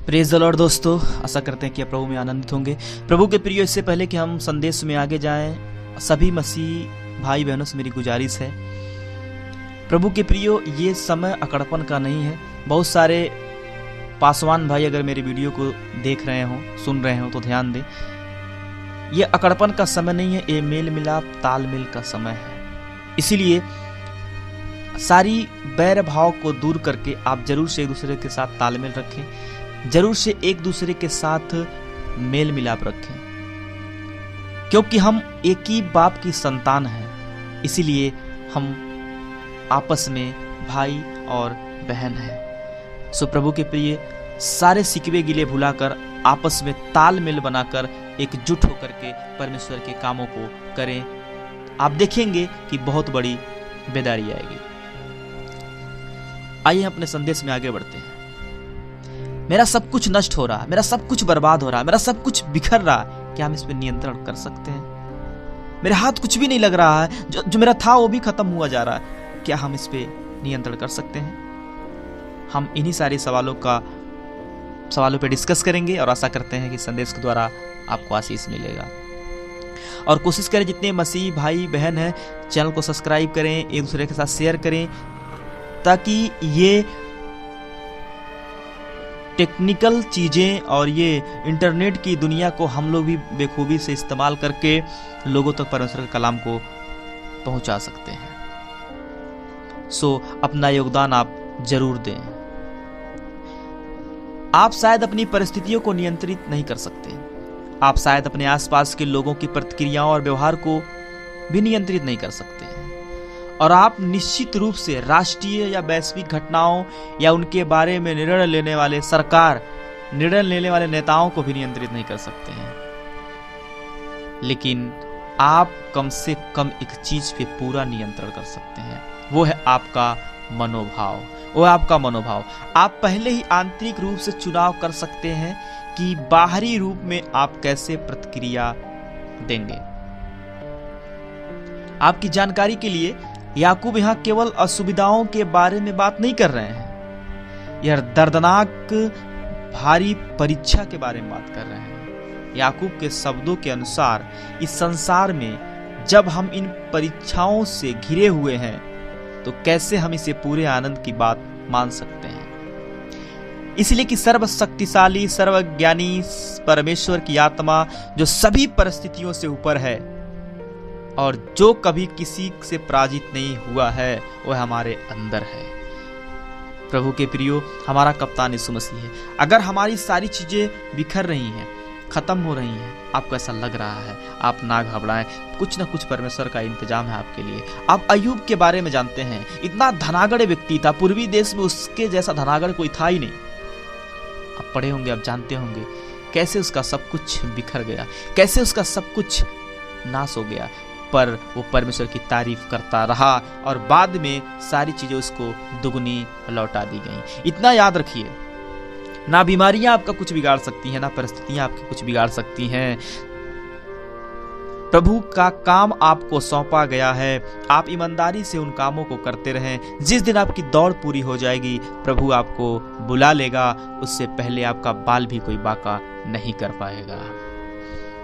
Praise the Lord दोस्तों, आशा करते हैं कि आप प्रभु में आनंदित होंगे। प्रभु के प्रियो, इससे पहले कि हम संदेश में आगे जाएं, सभी मसीह भाई बहनों से मेरी गुजारिश है, प्रभु के प्रियो, ये समय अकड़पन का नहीं है। बहुत सारे पासवान भाई अगर मेरी वीडियो को देख रहे हो, सुन रहे हो तो ध्यान दें, ये अकड़पन का समय नहीं है, ये मेल मिलाप तालमेल का समय है। इसीलिए सारी बैर भाव को दूर करके आप जरूर से एक दूसरे के साथ तालमेल रखें, जरूर से एक दूसरे के साथ मेल मिलाप रखें, क्योंकि हम एक ही बाप की संतान हैं। इसीलिए हम आपस में भाई और बहन हैं। सो प्रभु के प्रिय, सारे सिकवे गिले भुलाकर आपस में तालमेल बनाकर एकजुट होकर के परमेश्वर के कामों को करें। आप देखेंगे कि बहुत बड़ी बेदारी आएगी। आइए अपने संदेश में आगे बढ़ते हैं। मेरा सब कुछ नष्ट हो रहा है, मेरा सब कुछ बर्बाद हो रहा है, मेरा सब कुछ बिखर रहा है, क्या हम इस पर नियंत्रण कर सकते हैं? मेरे हाथ कुछ भी नहीं लग रहा है, जो मेरा था वो भी खत्म हुआ जा रहा है, क्या हम इस पे नियंत्रण कर सकते हैं? हम इन्हीं सारे सवालों पे डिस्कस करेंगे और आशा करते हैं कि संदेश के द्वारा आपको आशीष मिलेगा। और कोशिश करें जितने मसीह भाई बहन हैं, चैनल को सब्सक्राइब करें, एक दूसरे के साथ शेयर करें, ताकि ये टेक्निकल चीज़ें और ये इंटरनेट की दुनिया को हम लोग भी बेखूबी से इस्तेमाल करके लोगों तक परमेश्वर के कलाम को पहुंचा सकते हैं। सो अपना योगदान आप जरूर दें। आप शायद अपनी परिस्थितियों को नियंत्रित नहीं कर सकते, आप शायद अपने आसपास के लोगों की प्रतिक्रियाओं और व्यवहार को भी नियंत्रित नहीं कर सकते, और आप निश्चित रूप से राष्ट्रीय या वैश्विक घटनाओं या उनके बारे में निर्णय लेने वाले सरकार, निर्णय लेने वाले नेताओं को भी नियंत्रित नहीं कर सकते हैं। लेकिन आप कम से कम एक चीज पे पूरा नियंत्रण कर सकते हैं, वो है आपका मनोभाव। वो है आपका मनोभाव। आप पहले ही आंतरिक रूप से चुनाव कर सकते हैं कि बाहरी रूप में आप कैसे प्रतिक्रिया देंगे। आपकी जानकारी के लिए, याकूब यहाँ केवल असुविधाओं के बारे में बात नहीं कर रहे हैं, यह दर्दनाक भारी परीक्षा के बारे में बात कर रहे हैं। याकूब के शब्दों के अनुसार इस संसार में जब हम इन परीक्षाओं से घिरे हुए हैं, तो कैसे हम इसे पूरे आनंद की बात मान सकते हैं? इसलिए कि सर्वशक्तिशाली सर्वज्ञानी परमेश्वर की आत्मा, जो सभी परिस्थितियों से ऊपर है और जो कभी किसी से पराजित नहीं हुआ है, वह हमारे अंदर है। प्रभु के प्रियो, हमारा कप्तान यीशु मसीह है। अगर हमारी सारी चीजें बिखर रही हैं, खत्म हो रही हैं, आपको ऐसा लग रहा है, आप ना घबराएं, कुछ ना कुछ परमेश्वर का इंतजाम है आपके लिए। आप अय्यूब के बारे में जानते हैं, इतना धनागड़ व्यक्ति था, पूर्वी देश में उसके जैसा धनागड़ कोई था ही नहीं। आप पढ़े होंगे, आप जानते होंगे कैसे उसका सब कुछ बिखर गया, कैसे उसका सब कुछ नाश हो गया, पर वो परमेश्वर की तारीफ करता रहा और बाद में सारी चीजें उसको दुगनी लौटा दी गई। इतना याद रखिए, ना बीमारियां आपका कुछ बिगाड़ सकती हैं, ना परिस्थितियां आपकी कुछ बिगाड़ सकती हैं। प्रभु का काम आपको सौंपा गया है, आप ईमानदारी से उन कामों को करते रहें। जिस दिन आपकी दौड़ पूरी हो जाएगी, प्रभु आपको बुला लेगा, उससे पहले आपका बाल भी कोई बाका नहीं कर पाएगा,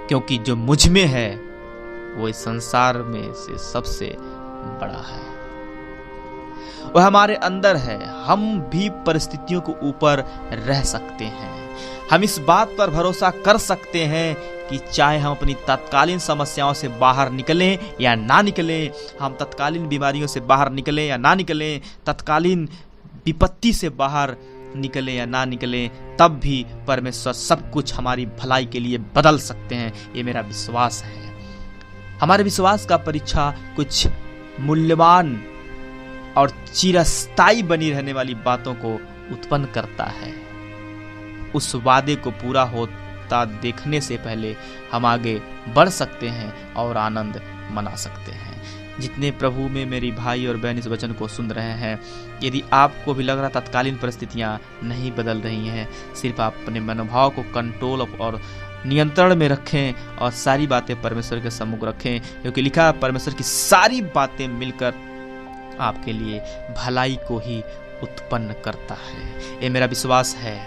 क्योंकि जो मुझ में है वो इस संसार में से सबसे बड़ा है। वह हमारे अंदर है। हम भी परिस्थितियों के ऊपर रह सकते हैं। हम इस बात पर भरोसा कर सकते हैं कि चाहे हम अपनी तत्कालीन समस्याओं से बाहर निकलें या ना निकलें, हम तत्कालीन बीमारियों से बाहर निकलें या ना निकलें, तत्कालीन विपत्ति से बाहर निकलें या ना निकलें, तब भी परमेश्वर सब कुछ हमारी भलाई के लिए बदल सकते हैं। ये मेरा विश्वास है। हमारे विश्वास का परीक्षा कुछ मूल्यवान और चिरस्थायी बनी रहने वाली बातों को उत्पन्न करता है। उस वादे को पूरा होता देखने से पहले हम आगे बढ़ सकते हैं और आनंद मना सकते हैं। जितने प्रभु में मेरी भाई और बहन इस वचन को सुन रहे हैं, यदि आपको भी लग रहा तत्कालीन परिस्थितियां नहीं बदल रही हैं, सिर्फ आप अपने मनोभाव को कंट्रोल और नियंत्रण में रखें और सारी बातें परमेश्वर के सम्मुख रखें, क्योंकि लिखा है परमेश्वर की सारी बातें मिलकर आपके लिए भलाई को ही उत्पन्न करता है। ये मेरा विश्वास है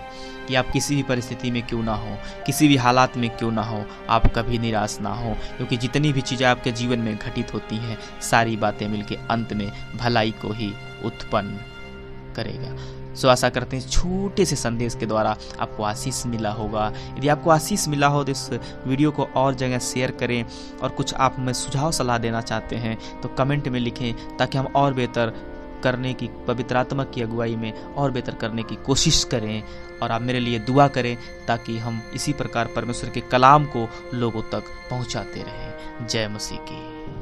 कि आप किसी भी परिस्थिति में क्यों ना हो, किसी भी हालात में क्यों ना हो, आप कभी निराश ना हो, क्योंकि जितनी भी चीज़ें आपके जीवन में घटित होती हैं सारी बातें मिलकर अंत में भलाई को ही उत्पन्न करेगा। सो आशा करते हैं छोटे से संदेश के द्वारा आपको आशीष मिला होगा। यदि आपको आशीष मिला हो तो इस वीडियो को और जगह शेयर करें, और कुछ आप में सुझाव सलाह देना चाहते हैं तो कमेंट में लिखें, ताकि हम और बेहतर करने की, पवित्र आत्मा की अगुवाई में और बेहतर करने की कोशिश करें। और आप मेरे लिए दुआ करें ताकि हम इसी प्रकार परमेश्वर के कलाम को लोगों तक पहुंचाते रहें। जय मसीह की।